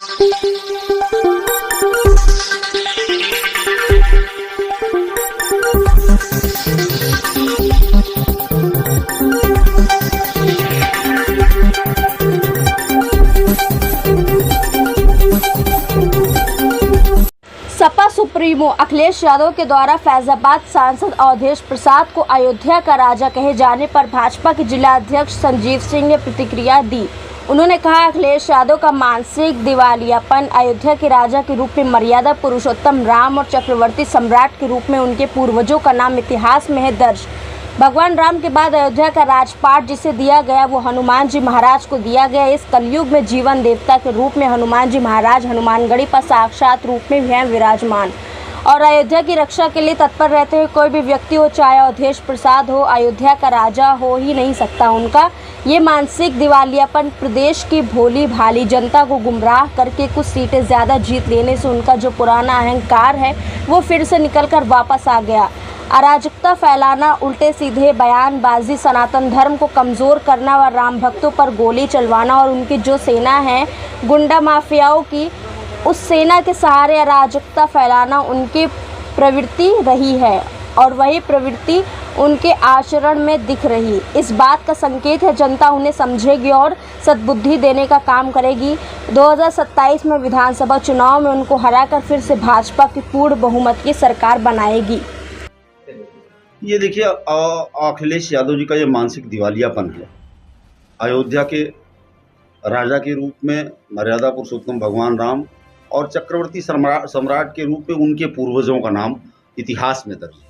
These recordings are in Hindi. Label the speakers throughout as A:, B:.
A: सपा सुप्रीमो अखिलेश यादव के द्वारा फैजाबाद सांसद अवधेश प्रसाद को अयोध्या का राजा कहे जाने पर भाजपा के जिला अध्यक्ष संजीव सिंह ने प्रतिक्रिया दी। उन्होंने कहा, अखिलेश यादव का मानसिक दिवालियापन अयोध्या के राजा के रूप में मर्यादा पुरुषोत्तम राम और चक्रवर्ती सम्राट के रूप में उनके पूर्वजों का नाम इतिहास में है दर्ज। भगवान राम के बाद अयोध्या का राजपाट जिसे दिया गया वो हनुमान जी महाराज को दिया गया। इस कलयुग में जीवन देवता के रूप में हनुमान जी महाराज हनुमानगढ़ी पर साक्षात रूप में हैं विराजमान और अयोध्या की रक्षा के लिए तत्पर रहते हैं। कोई भी व्यक्ति हो, चाहे अवधेश प्रसाद हो, अयोध्या का राजा हो ही नहीं सकता। उनका ये मानसिक दिवालियापन प्रदेश की भोली भाली जनता को गुमराह करके कुछ सीटें ज़्यादा जीत लेने से उनका जो पुराना अहंकार है वो फिर से निकल कर वापस आ गया। अराजकता फैलाना, उल्टे सीधे बयानबाजी, सनातन धर्म को कमज़ोर करना व राम भक्तों पर गोली चलवाना और उनकी जो सेना है गुंडा माफियाओं की, उस सेना के सहारे अराजकता फैलाना उनकी प्रवृत्ति रही है और वही प्रवृत्ति उनके आचरण में दिख रही। इस बात का संकेत है जनता उन्हें समझेगी और सद्बुद्धि देने का काम करेगी। 2027 में विधानसभा चुनाव में उनको हराकर फिर से भाजपा की पूर्ण बहुमत की सरकार बनाएगी।
B: ये देखिए, अखिलेश यादव जी का ये मानसिक दिवालियापन है। अयोध्या के राजा के रूप में मर्यादा पुरुषोत्तम भगवान राम और चक्रवर्ती सम्राट के रूप में उनके पूर्वजों का नाम इतिहास में दर्ज है।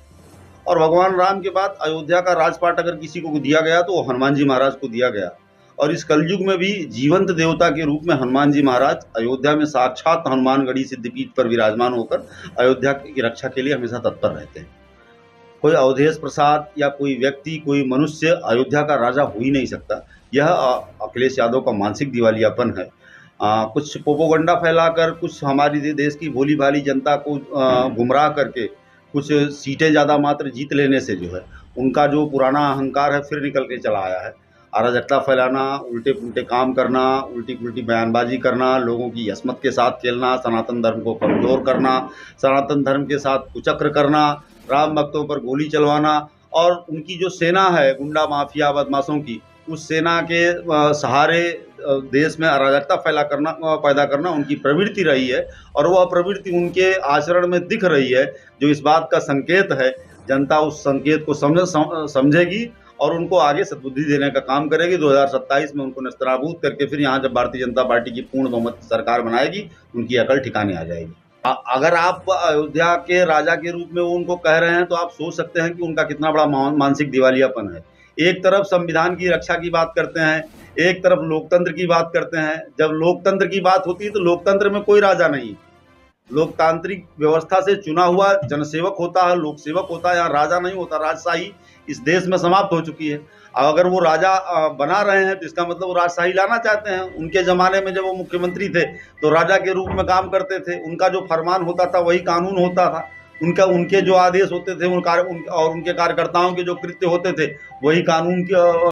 B: और भगवान राम के बाद अयोध्या का राजपाट अगर किसी को दिया गया तो हनुमान जी महाराज को दिया गया। और इस कलयुग में भी जीवंत देवता के रूप में हनुमान जी महाराज अयोध्या में साक्षात हनुमानगढ़ी सिद्धपीठ पर विराजमान होकर अयोध्या की रक्षा के लिए हमेशा तत्पर रहते हैं। कोई अवधेश प्रसाद या कोई व्यक्ति, कोई मनुष्य अयोध्या का राजा हो ही नहीं सकता। यह अखिलेश यादव का मानसिक दिवालियापन है। कुछ प्रोपेगेंडा फैलाकर, कुछ हमारी देश की भोली भाली जनता को गुमराह करके कुछ सीटें ज़्यादा मात्र जीत लेने से जो है उनका जो पुराना अहंकार है फिर निकल के चला आया है। अराजकता फैलाना, उल्टे पुल्टे काम करना, उल्टी पुल्टी बयानबाजी करना, लोगों की असमत के साथ खेलना, सनातन धर्म को कमज़ोर करना, सनातन धर्म के साथ कुचक्र करना, राम भक्तों पर गोली चलवाना और उनकी जो सेना है गुंडा माफिया बदमाशों की, उस सेना के सहारे देश में अराजकता पैदा करना उनकी प्रवृत्ति रही है। और वह प्रवृत्ति उनके आचरण में दिख रही है, जो इस बात का संकेत है। जनता उस संकेत को समझेगी और उनको आगे सद्बुद्धि देने का काम करेगी। 2027 में उनको नेस्तनाबूद करके फिर यहाँ जब भारतीय जनता पार्टी की पूर्ण बहुमत सरकार बनाएगी, उनकी अकल ठिकाने आ जाएगी। अगर आप अयोध्या के राजा के रूप में वो उनको कह रहे हैं तो आप सोच सकते हैं कि उनका कितना बड़ा मानसिक दिवालियापन है। एक तरफ संविधान की रक्षा की बात करते हैं, एक तरफ लोकतंत्र की बात करते हैं। जब लोकतंत्र की बात होती है तो लोकतंत्र में कोई राजा नहीं, लोकतांत्रिक व्यवस्था से चुना हुआ जनसेवक होता है, लोकसेवक होता है। यहाँ राजा नहीं होता। राजशाही इस देश में समाप्त हो चुकी है। अगर वो राजा बना रहे हैं तो इसका मतलब वो राजशाही लाना चाहते हैं। उनके ज़माने में जब वो मुख्यमंत्री थे तो राजा के रूप में काम करते थे। उनका जो फरमान होता था वही कानून होता था। उनके जो आदेश होते थे और उनके कार्यकर्ताओं के जो कृत्य होते थे वही कानून के